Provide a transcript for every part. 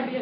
Good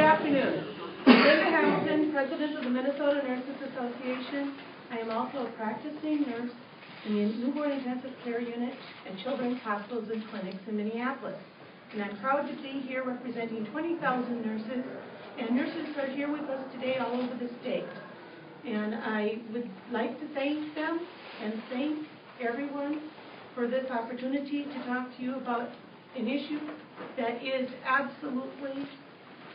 afternoon. Linda Hamilton, President of the Minnesota Nurses Association. I am also a practicing nurse in the Newborn Intensive Care Unit and Children's Hospitals and Clinics in Minneapolis. And I'm proud to be here representing 20,000 nurses, and nurses are here with us today all over the state. And I would like to thank them and thank everyone for this opportunity to talk to you about an issue that is absolutely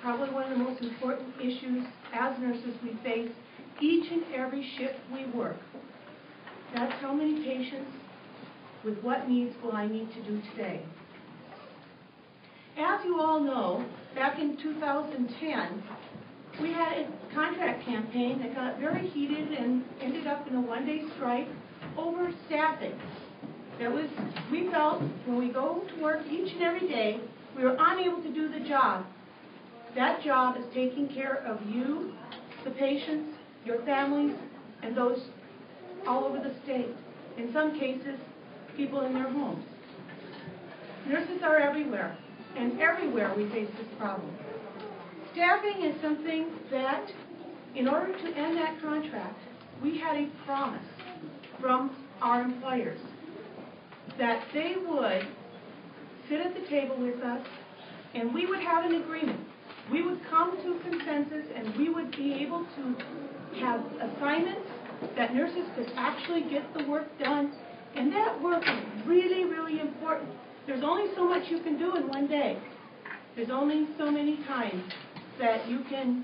probably one of the most important issues as nurses we face each and every shift we work. That's how many patients with what needs will I need to do today. As you all know, back in 2010, we had a contract campaign that got very heated and ended up in a one-day strike over staffing. We felt when we go to work each and every day, we were unable to do the job. That job is taking care of you, the patients, your families, and those all over the state. In some cases, people in their homes. Nurses are everywhere, and everywhere we face this problem. Staffing is something that, in order to end that contract, we had a promise from our employers that they would sit at the table with us and we would have an agreement. We would come to consensus and we would be able to have assignments that nurses could actually get the work done. And that work is really, really important. There's only so much you can do in one day. There's only so many times that you can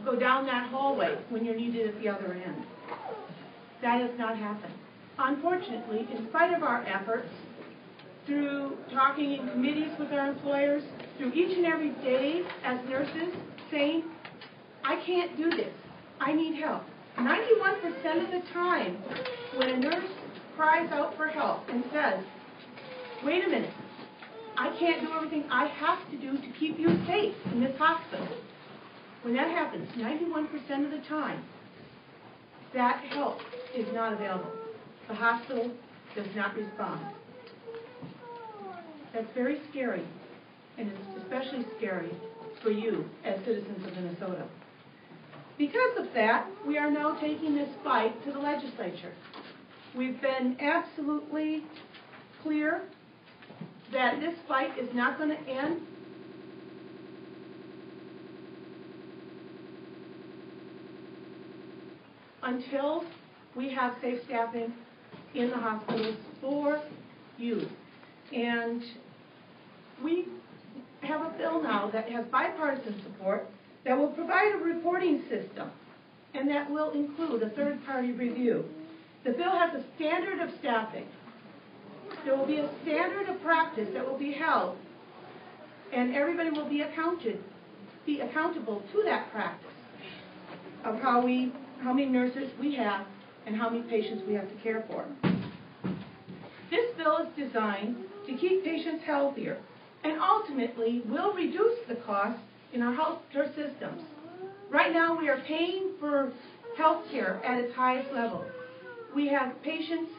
go down that hallway when you're needed at the other end. That has not happened. Unfortunately, in spite of our efforts, through talking in committees with our employers, through each and every day as nurses, saying, I can't do this, I need help. 91% of the time, when a nurse cries out for help and says, wait a minute, I can't do everything I have to do to keep you safe in this hospital. When that happens, 91% of the time, that help is not available. The hospital does not respond. That's very scary, and it's especially scary for you as citizens of Minnesota. Because of that, we are now taking this fight to the legislature. We've been absolutely clear that this fight is not going to end until we have safe staffing in the hospitals for you. And we have a bill now that has bipartisan support that will provide a reporting system and that will include a third-party review. The bill has a standard of staffing. There will be a standard of practice that will be held, and everybody will be accountable to that practice of how many nurses we have and how many patients we have to care for. This bill is designed to keep patients healthier and ultimately will reduce the cost in our healthcare systems. Right now we are paying for healthcare at its highest level. We have patients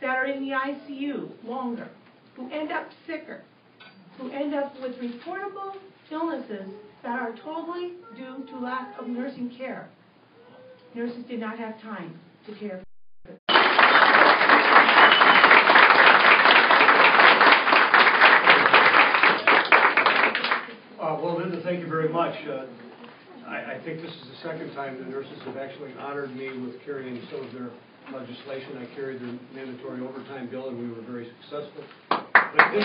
that are in the ICU longer, who end up sicker, who end up with reportable illnesses that are totally due to lack of nursing care. Nurses did not have time to care for them. Well, Linda, thank you very much. I think this is the second time the nurses have actually honored me with carrying some of their legislation. I carried their mandatory overtime bill, and we were very successful. But this,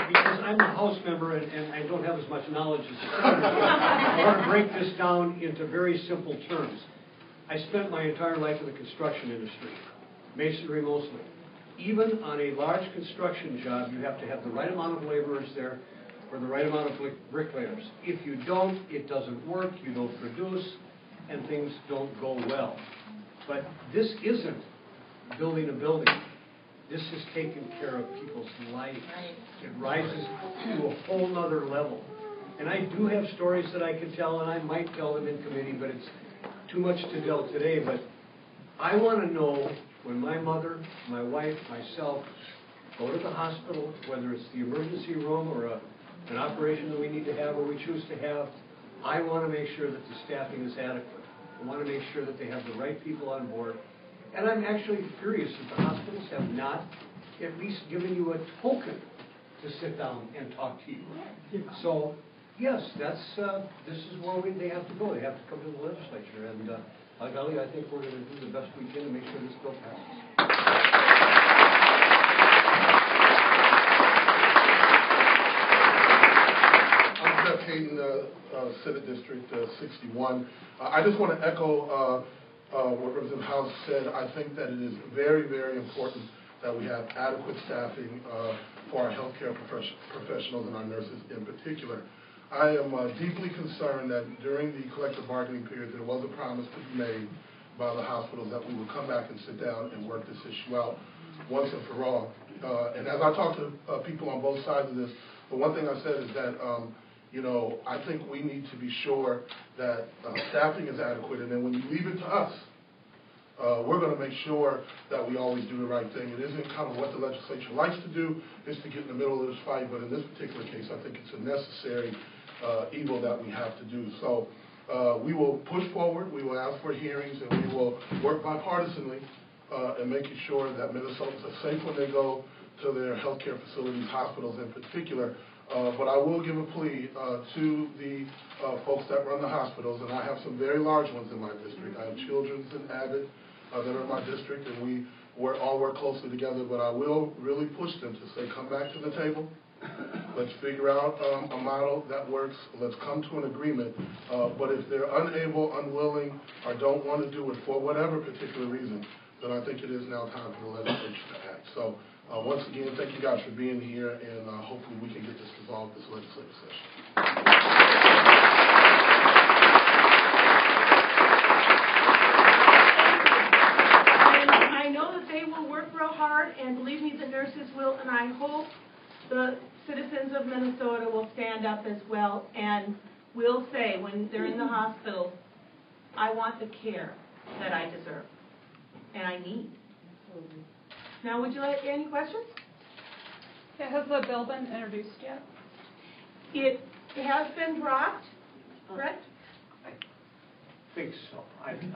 because I'm a House member and I don't have as much knowledge as the Senators, I want to break this down into very simple terms. I spent my entire life in the construction industry, masonry mostly. Even on a large construction job, you have to have the right amount of laborers there, or the right amount of bricklayers. If you don't, it doesn't work, you don't produce, and things don't go well. But this isn't building a building. This is taking care of people's lives. It rises to a whole nother level. And I do have stories that I could tell, and I might tell them in committee, but it's too much to tell today. But I want to know when my mother, my wife, myself go to the hospital, whether it's the emergency room or an operation that we need to have or we choose to have, I want to make sure that the staffing is adequate. I want to make sure that they have the right people on board. And I'm actually furious that the hospitals have not at least given you a token to sit down and talk to you. So, yes, this is where they have to go. They have to come to the legislature. And, Golly, I think we're going to do the best we can to make sure this bill passes. Jeff Hayden, Senate District 61. I just want to echo what Representative House said. I think that it is very, very important that we have adequate staffing for our healthcare professionals and our nurses in particular. I am deeply concerned that during the collective bargaining period there was a promise to be made by the hospitals that we would come back and sit down and work this issue out once and for all. And as I talk to people on both sides of this, the one thing I said is that you know, I think we need to be sure that staffing is adequate, and then when you leave it to us, we're going to make sure that we always do the right thing. It isn't kind of what the legislature likes to do, is to get in the middle of this fight, but in this particular case, I think it's a necessary evil that we have to do. So we will push forward, we will ask for hearings, and we will work bipartisanly in making sure that Minnesotans are safe when they go to their healthcare facilities, hospitals in particular. But I will give a plea to the folks that run the hospitals, and I have some very large ones in my district. I have Children's and Abbott that are in my district, and we all work closely together, but I will really push them to say, come back to the table. Let's figure out a model that works. Let's come to an agreement. But if they're unable, unwilling, or don't want to do it for whatever particular reason, then I think it is now time for the legislature to act. So once again, thank you guys for being here, and hopefully we can get this resolved this legislative session. And I know that they will work real hard, and believe me, the nurses will, and I hope the citizens of Minnesota will stand up as well and will say when they're in the hospital, I want the care that I deserve and I need. Now, would you like any questions? Yeah, has the bill been introduced yet? It has been dropped, correct? I think so. I didn't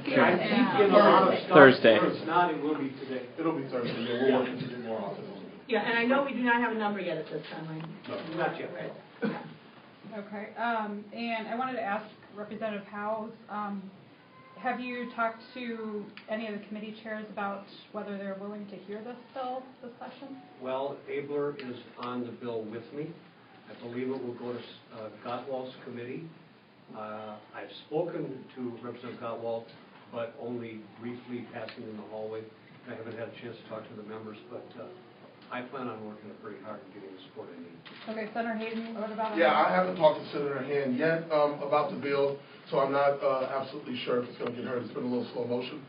see I it. think in a lot of stuff, Thursday. If it's not, it will be today. It'll be Thursday. Yeah, we're working to get more offices. Yeah, and I know we do not have a number yet at this time. No, not yet. Okay, and I wanted to ask Representative Howes, have you talked to any of the committee chairs about whether they're willing to hear this bill this session? Well, Abler is on the bill with me. I believe it will go to Gottwald's committee. I've spoken to Representative Gottwald, but only briefly passing in the hallway. I haven't had a chance to talk to the members, but I plan on working pretty hard and getting the support I need. Okay, Senator Hayden, what about? Yeah, I haven't talked to Senator Hand yet about the bill, so I'm not absolutely sure if it's going to get heard. It's been a little slow motion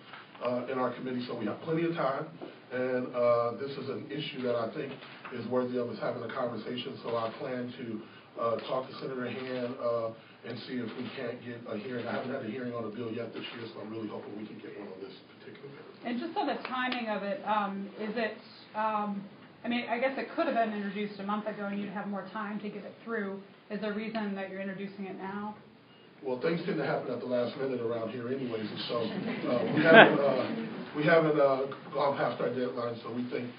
in our committee, so we have plenty of time. And this is an issue that I think is worthy of us having a conversation, so I plan to talk to Senator Hand and see if we can't get a hearing. I haven't had a hearing on the bill yet this year, so I'm really hoping we can get one on this particular bill. And just on the timing of it, is it, I mean, I guess it could have been introduced a month ago and you'd have more time to get it through. Is there a reason that you're introducing it now? Well, things tend to happen at the last minute around here anyways, and so we haven't gone past our deadline, so we think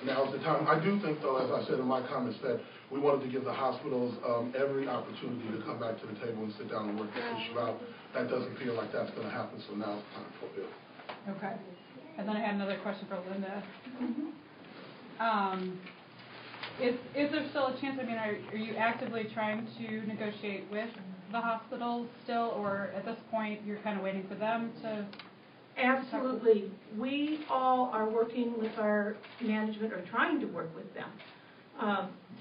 now's the time. I do think, though, as I said in my comments, that we wanted to give the hospitals every opportunity to come back to the table and sit down and work this issue out. That doesn't feel like that's going to happen, so now's the time for a bill. Okay. And then I had another question for Linda. Is there still a chance, I mean, are you actively trying to negotiate with the hospitals still, or at this point you're kind of waiting for them to? Absolutely. We all are working with our management, or trying to work with them.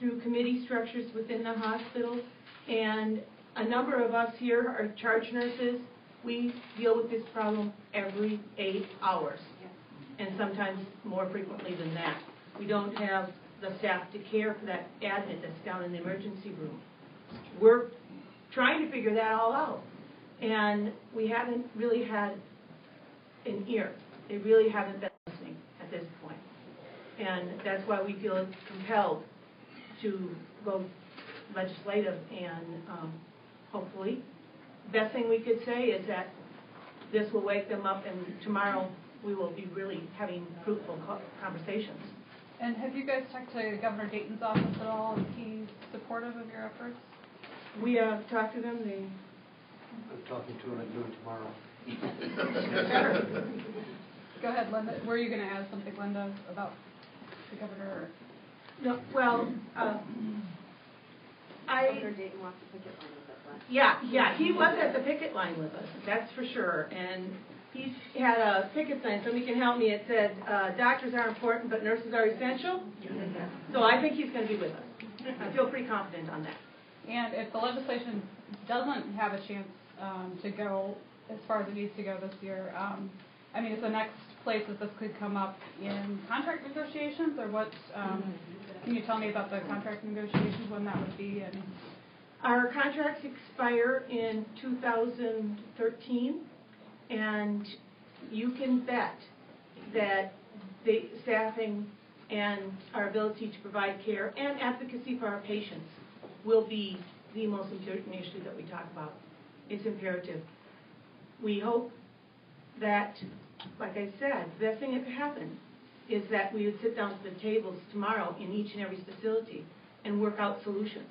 through committee structures within the hospital, and a number of us here are charge nurses. We deal with this problem every 8 hours, and sometimes more frequently than that. We don't have the staff to care for that admit that's down in the emergency room. We're trying to figure that all out, and we haven't really had an ear. They really haven't been listening at this point. And that's why we feel compelled to go legislative, and hopefully, best thing we could say is that this will wake them up, and tomorrow we will be really having fruitful conversations. And have you guys talked to Governor Dayton's office at all? Is he supportive of your efforts? We have talked to them. I'm talking to him at noon tomorrow. Go ahead, Linda. Were you going to add something, Linda, about the governor? No, well, Governor Dayton wants to picket line with us last. Yeah, he was at the picket line with us, that's for sure. And he's had a picket sign, somebody can help me, it said, doctors are important, but nurses are essential. So I think he's going to be with us. I feel pretty confident on that. And if the legislation doesn't have a chance to go as far as it needs to go this year, I mean, is the next place that this could come up in contract negotiations, or what? Can you tell me about the contract negotiations, when that would be? And our contracts expire in 2013, and you can bet that the staffing and our ability to provide care and advocacy for our patients will be the most important issue that we talk about. It's imperative. We hope that, like I said, the best thing that could happen is that we would sit down to the tables tomorrow in each and every facility and work out solutions.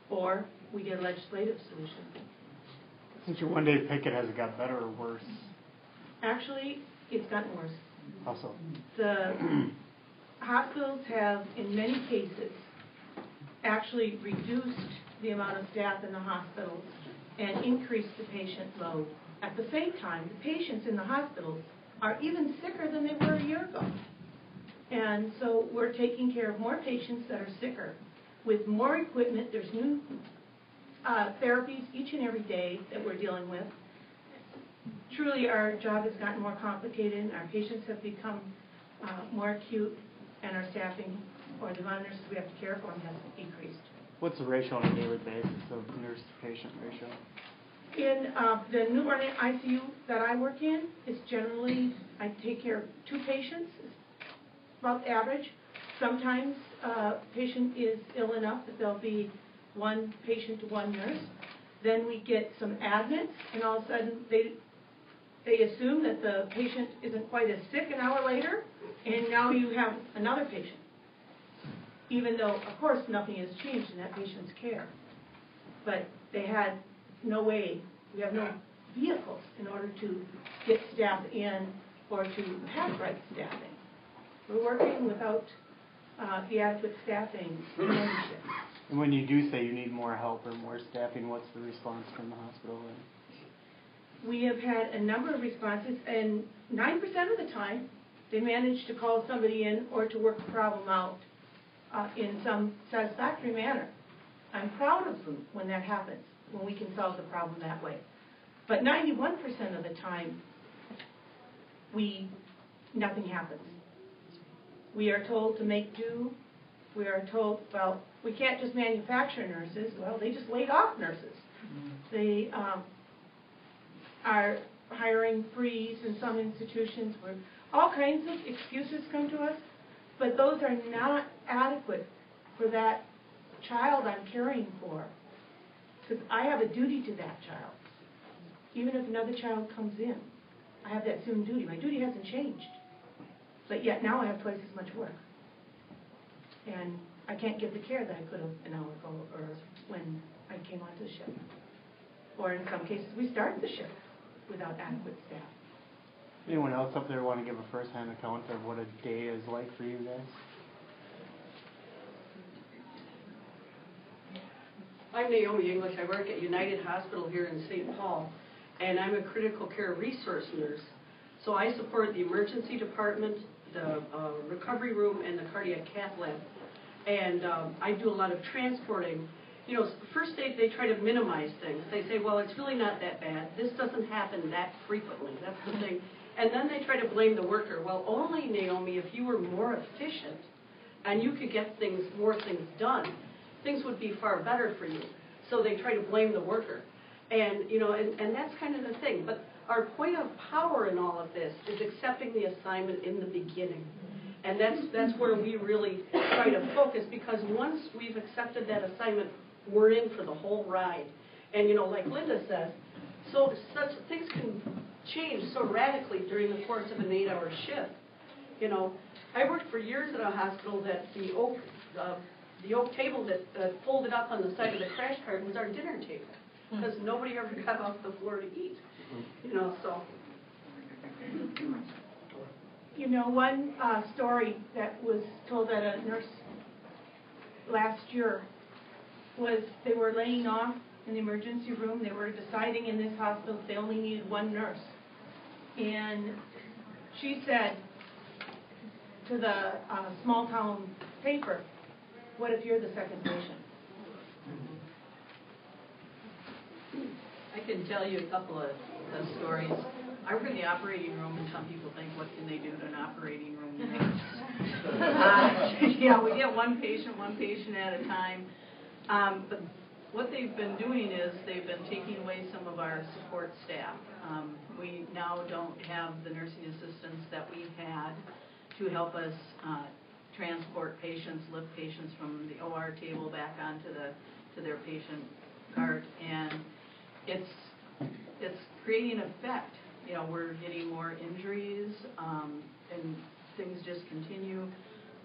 Or we get a legislative solution. Since your one-day picket, has it got better or worse? Actually, it's gotten worse. Also. The hospitals have, in many cases, actually reduced the amount of staff in the hospitals and increased the patient load. At the same time, the patients in the hospitals are even sicker than they were a year ago. And so we're taking care of more patients that are sicker with more equipment. There's new therapies each and every day that we're dealing with. Truly, our job has gotten more complicated, and our patients have become more acute, and our staffing, or the amount of nurses we have to care for them, has decreased. What's the ratio on a daily basis of nurse-to-patient ratio? In the newborn ICU that I work in, it's generally, I take care of 2 patients, about average. Sometimes a patient is ill enough that there'll be 1 patient to 1 nurse. Then we get some admits, and all of a sudden they assume that the patient isn't quite as sick an hour later, and now you have another patient. Even though, of course, nothing has changed in that patient's care. But they had no way, we have no vehicles in order to get staff in or to have right staffing. We're working without the adequate staffing in any shift. And when you do say you need more help or more staffing, what's the response from the hospital then? We have had a number of responses, and 9% of the time, they manage to call somebody in or to work the problem out in some satisfactory manner. I'm proud of them when that happens, when we can solve the problem that way. But 91% of the time, nothing happens. We are told to make do. We are told, well, we can't just manufacture nurses. Well, they just laid off nurses. They are hiring freeze in some institutions where all kinds of excuses come to us, but those are not adequate for that child I'm caring for. Because I have a duty to that child. Even if another child comes in, I have that same duty. My duty hasn't changed. But yet now I have twice as much work. And I can't give the care that I could have an hour ago or when I came onto the ship. Or in some cases, we started the ship without adequate staff. Anyone else up there want to give a first-hand account of what a day is like for you guys? I'm Naomi English. I work at United Hospital here in St. Paul, and I'm a critical care resource nurse. So I support the emergency department, the recovery room, and the cardiac cath lab. And I do a lot of transporting. You know, first they try to minimize things. They say, well, it's really not that bad. This doesn't happen that frequently. That's the thing. And then they try to blame the worker. Well, only, Naomi, if you were more efficient and you could get more things done, things would be far better for you. So they try to blame the worker. And, you know, and that's kind of the thing. But our point of power in all of this is accepting the assignment in the beginning. And that's where we really try to focus, because once we've accepted that assignment, we're in for the whole ride. And, you know, like Linda says, so such things can change so radically during the course of an 8-hour shift. You know, I worked for years at a hospital that the oak table that folded up on the side of the crash cart was our dinner table, because nobody ever got off the floor to eat. You know, so. You know, one story that was told at a nurse last year was they were laying off in the emergency room. They were deciding in this hospital they only needed one nurse. And she said to the small town paper, what if you're the second patient? I can tell you a couple of stories. I work in the operating room, and some people think, what can they do to an operating room nurse? Yeah, we get one patient at a time. But what they've been doing is they've been taking away some of our support staff. We now don't have the nursing assistants that we had to help us transport patients, lift patients from the OR table back onto to their patient cart, and it's creating an effect. You know, we're getting more injuries, and things just continue.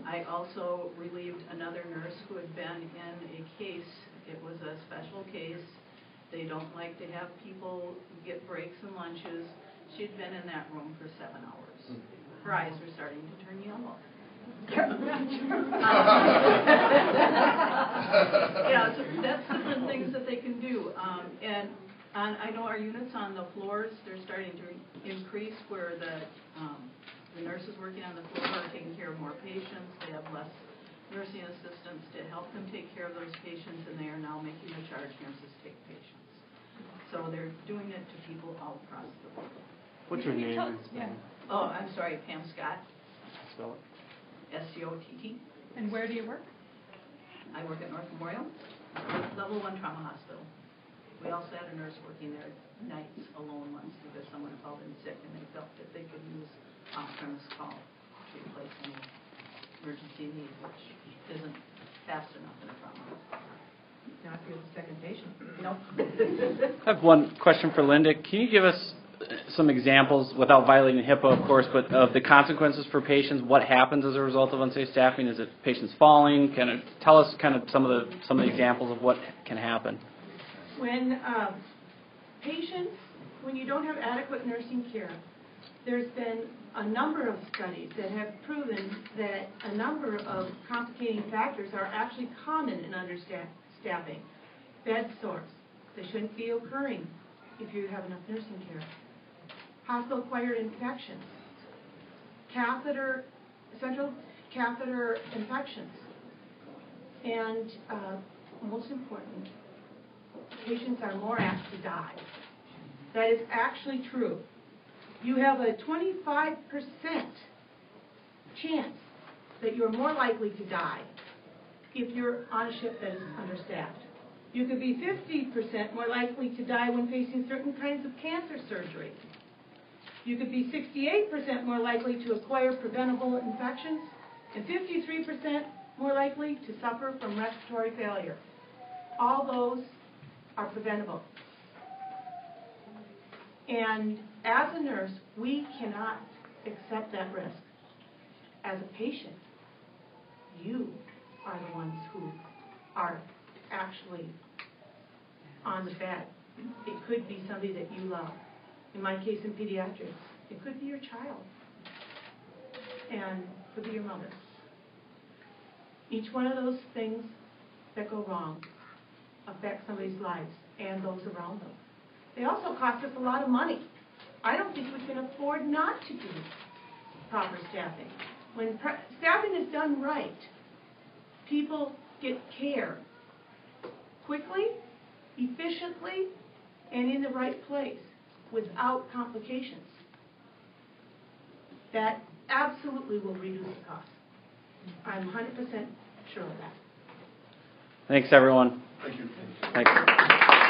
I also relieved another nurse who had been in a case. It was a special case. They don't like to have people get breaks and lunches. She'd been in that room for 7 hours. Her eyes were starting to turn yellow. Yeah, so that's different things that they can do. And I know our units on the floors, they're starting to increase, where the nurses working on the floor are taking care of more patients. They have less nursing assistants to help them take care of those patients, and they are now making the charge nurses take patients. So they're doing it to people all across the world. What's your name? Yeah. Oh, I'm sorry, Pam Scott, Spell it. SCOTT. And where do you work? I work at North Memorial, Level 1 Trauma Hospital. We also had a nurse working there nights alone once because someone called in sick and they felt that they could use off-premise call to replace any emergency need, which isn't fast enough in a trauma hospital. Not if you're the second patient. Nope. I have one question for Linda. Can you give us some examples, without violating HIPAA, of course, but of the consequences for patients? What happens as a result of unsafe staffing? Is it patients falling? Can it tell us kind of some of the examples of what can happen? When patients, when you don't have adequate nursing care, there's been a number of studies that have proven that a number of complicating factors are actually common in understaffing. Bed sores, they shouldn't be occurring if you have enough nursing care. Hospital-acquired infections, central catheter infections, and most important, patients are more apt to die. That is actually true. You have a 25% chance that you're more likely to die if you're on a ship that is understaffed. You could be 50% more likely to die when facing certain kinds of cancer surgery. You could be 68% more likely to acquire preventable infections, and 53% more likely to suffer from respiratory failure. All those are preventable. And as a nurse, we cannot accept that risk. As a patient, you are the ones who are actually on the bed. It could be somebody that you love. In my case, in pediatrics, it could be your child, and it could be your mother. Each one of those things that go wrong affect somebody's lives and those around them. They also cost us a lot of money. I don't think we can afford not to do proper staffing. When staffing is done right, people get care quickly, efficiently, and in the right place without complications. That absolutely will reduce the cost. I'm 100% sure of that. Thanks, everyone. Thank you. Thanks.